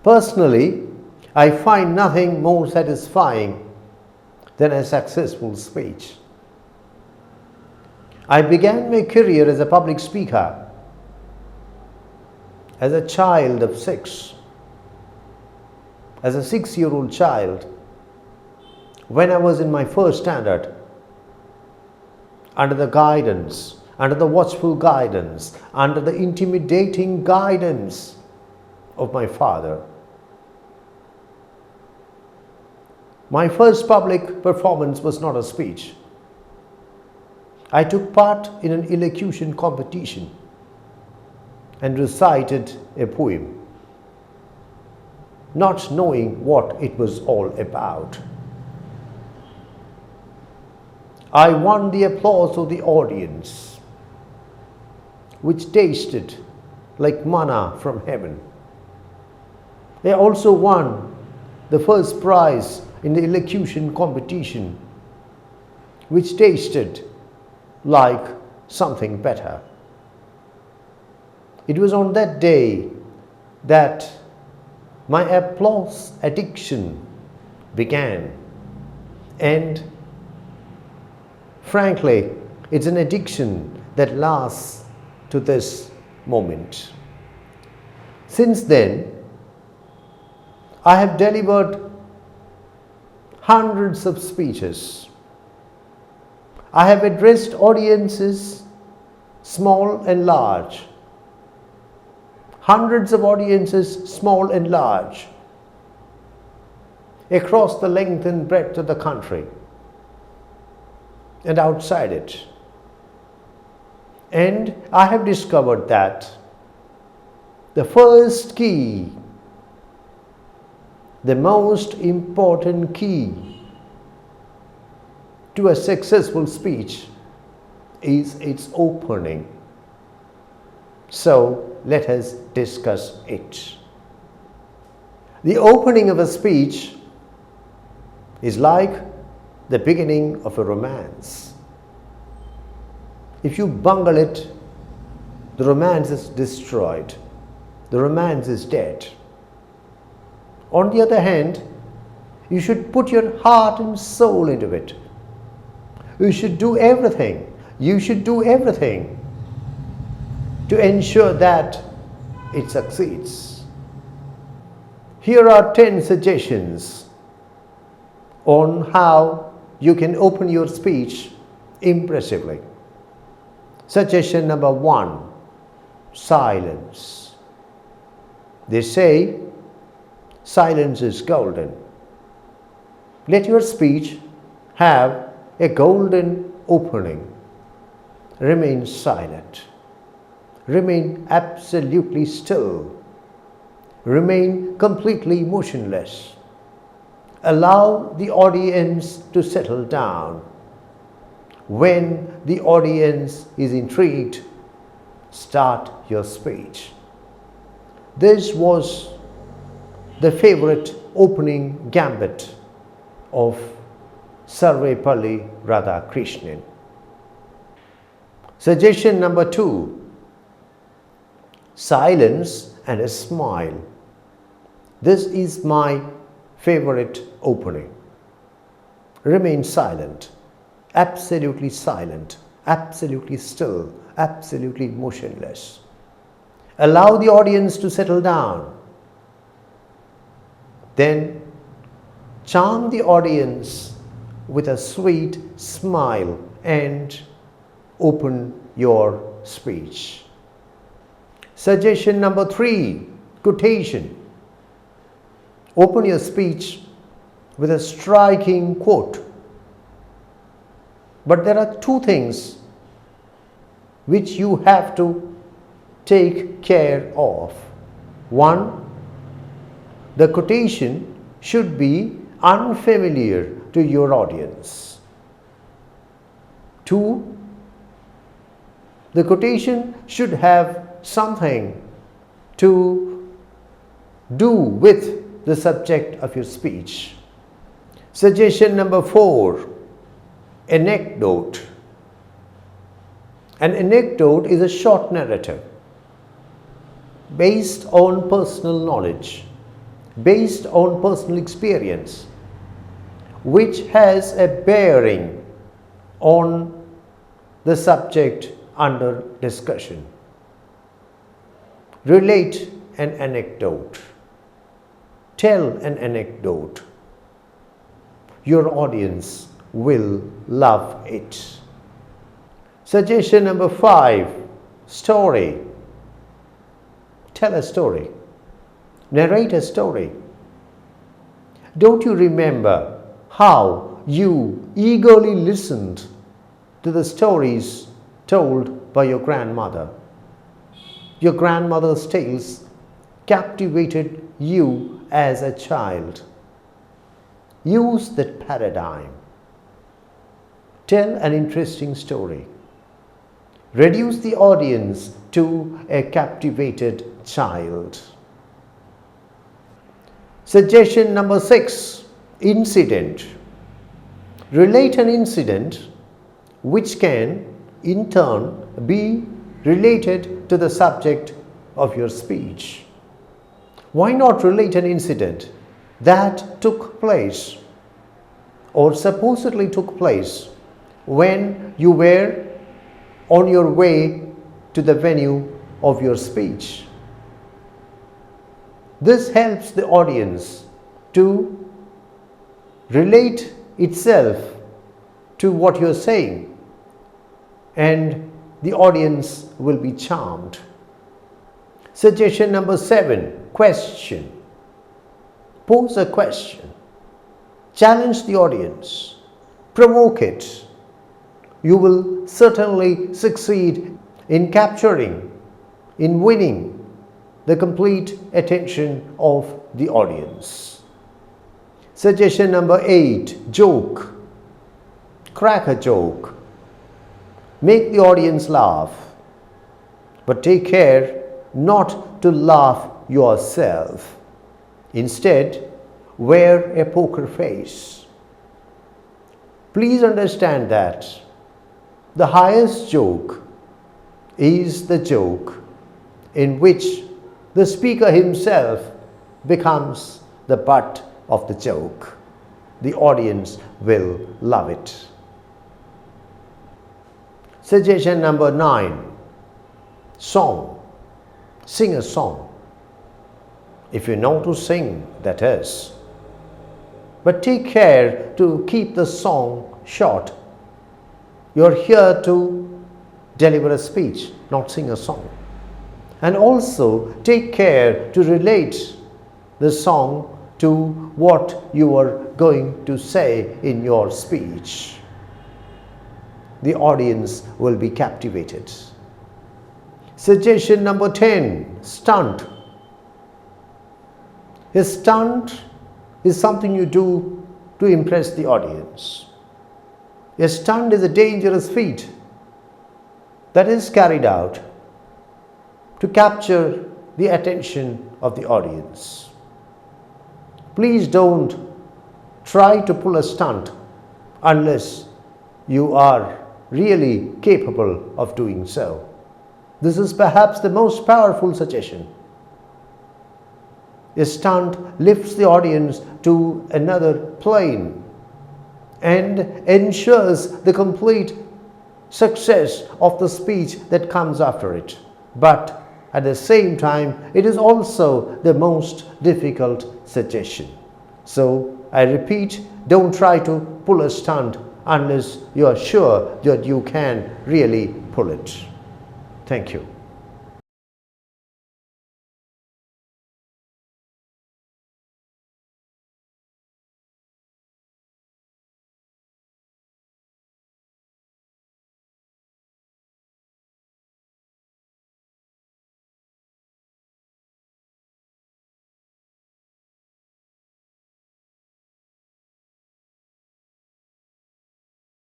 Personally, I find nothing more satisfying than a successful speech. I began my career as a public speaker as a child of 6, as a 6-year-old child, when I was in my first standard, under the guidance, under the watchful guidance, under the intimidating guidance of my father. My first public performance was not a speech. I took part in an elocution competition and recited a poem, not knowing what it was all about. I won the applause of the audience, which tasted like manna from heaven. I also won the first prize in the elocution competition, which tasted like something better. It was on that day that my applause addiction began, and frankly, it's an addiction that lasts to this moment. Since then, I have delivered hundreds of speeches. I have addressed audiences, small and large. Hundreds of audiences, small and large, across the length and breadth of the country and outside it. And I have discovered that the first key, the most important key to a successful speech is its opening. So let us discuss it. The opening of a speech is like the beginning of a romance. If you bungle it, the romance is destroyed. The romance is dead. On the other hand, you should put your heart and soul into it. You should do everything. You should do everything to ensure that it succeeds. Here are 10 suggestions on how you can open your speech impressively. Suggestion number 1, silence. They say silence is golden. Let your speech have a golden opening. Remain silent. Remain absolutely still. Remain completely motionless. Allow the audience to settle down. When the audience is intrigued, start your speech. This was the favorite opening gambit of Sarvepalli Radhakrishnan. Suggestion number 2, silence and a smile. This is my favorite opening. Remain silent, absolutely silent, absolutely still, absolutely motionless. Allow the audience to settle down. Then charm the audience with a sweet smile and open your speech. Suggestion number 3, quotation. Open your speech with a striking quote. But there are 2 things which you have to take care of. 1, the quotation should be unfamiliar to your audience. 2, the quotation should have something to do with the subject of your speech. Suggestion number 4, anecdote. An anecdote is a short narrative based on personal knowledge based on personal experience, which has a bearing on the subject under discussion. Relate an anecdote. Tell an anecdote. Your audience will love it. Suggestion number 5, story. Tell a story. Narrate a story. Don't you remember how you eagerly listened to the stories told by your grandmother? Your grandmother's tales captivated you as a child. Use that paradigm. Tell an interesting story. Reduce the audience to a captivated child. Suggestion number 6, incident. Relate an incident which can in turn be related to the subject of your speech. Why not relate an incident that took place or supposedly took place when you were on your way to the venue of your speech? This helps the audience to relate itself to what you're saying, and the audience will be charmed. Suggestion number 7, question. Pose a question. Challenge the audience. Provoke it. You will certainly succeed in capturing, in winning the complete attention of the audience. Suggestion number 8, joke. Crack a joke. Make the audience laugh, but take care not to laugh yourself. Instead, wear a poker face. Please understand that the highest joke is the joke in which the speaker himself becomes the butt of the joke. The audience will love it. Suggestion number 9, song. Sing a song. If you know to sing, that is. But take care to keep the song short. You're here to deliver a speech, not sing a song. And also take care to relate the song to what you are going to say in your speech. The audience will be captivated. Suggestion number 10, stunt. A stunt is something you do to impress the audience. A stunt is a dangerous feat that is carried out to capture the attention of the audience. Please don't try to pull a stunt unless you are really capable of doing so. This is perhaps the most powerful suggestion. A stunt lifts the audience to another plane and ensures the complete success of the speech that comes after it. But at the same time, it is also the most difficult suggestion. So I repeat, don't try to pull a stunt unless you are sure that you can really pull it. Thank you.